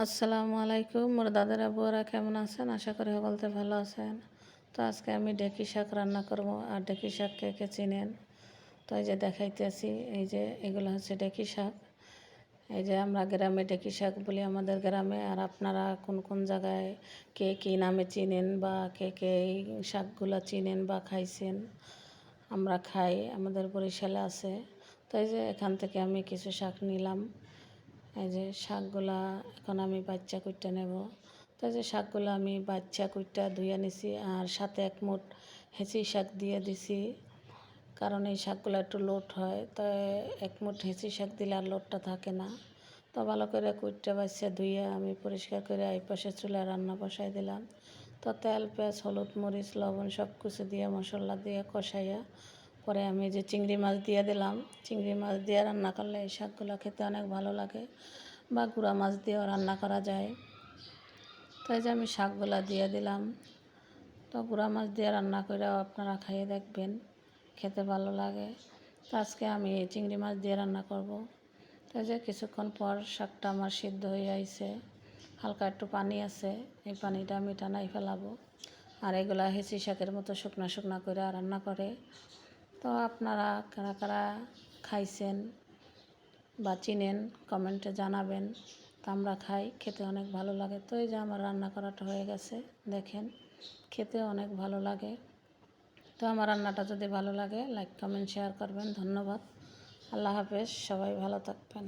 আসসালামু আলাইকুম। মোর দাদার আবুয়ারা কেমন আছেন? আশা করি সকলতে ভালো আছেন। তো আজকে আমি ঢেঁকি শাক রান্না করব। আর ঢেঁকি শাক কে কে চিনেন? তো এই যে দেখাইতেছি, এই যে এগুলো হচ্ছে ঢেঁকি শাক। এই যে আমরা গ্রামে ঢেঁকি শাক বলি আমাদের গ্রামে। আর আপনারা কোন কোন জায়গায় কে কী নামে চিনেন বা কে কে এই শাকগুলো চিনেন বা খাইছেন? আমরা খাই, আমাদের বরিশালে আছে। তো এই যে এখান থেকে আমি কিছু শাক নিলাম। এই যে শাকগুলা এখন আমি বাচ্চা কুইট্টা নেব। তো এই যে শাকগুলো আমি বাচ্চা কুইট্টা ধুয়ে নিছি, আর সাথে এক মুঠ হেঁচি শাক দিয়ে দিছি, কারণ এই শাকগুলো একটু লোট হয়। তাই এক মুঠ হেঁচি শাক দিলে আর লোটটা থাকে না। তো ভালো করে কুইট্টা বাচ্চা ধুয়ে আমি পরিষ্কার করে এই পাশে চুলায় রান্না বসাই দিলাম। তো তেল, পেঁয়াজ, হলুদ, মরিচ, লবণ সব কিছু দিয়ে মশলা দিয়ে কষাইয়া পরে আমি যে চিংড়ি মাছ দিয়ে দিলাম। চিংড়ি মাছ দিয়ে রান্না করলে এই শাকগুলো খেতে অনেক ভালো লাগে, বা গুঁড়া মাছ দিয়েও রান্না করা যায়। তো এই যে আমি শাকগুলা দিয়ে দিলাম। তো গুঁড়া মাছ দিয়ে রান্না করেও আপনারা খাইয়ে দেখবেন, খেতে ভালো লাগে। তো আজকে আমি চিংড়ি মাছ দিয়ে রান্না করব। তো এই যে কিছুক্ষণ পর শাকটা আমার সিদ্ধ হয়ে আইছে, হালকা একটু পানি আছে, এই পানিটা আমি টানাই ফেলাবো। আর এগুলা হেঁচি শাকের মতো শুকনা শুকনা করে রান্না করে। তো আপনারা কারা কারা খাইছেন বা চিনেন কমেন্টে জানাবেন। তো আমরা খাই, খেতে অনেক ভালো লাগে। তো এই যে আমার রান্না করাটা হয়ে গেছে, দেখেন খেতে অনেক ভালো লাগে। তো আমার রান্নাটা যদি ভালো লাগে লাইক কমেন্ট শেয়ার করবেন। ধন্যবাদ। আল্লাহ হাফেজ, সবাই ভালো থাকবেন।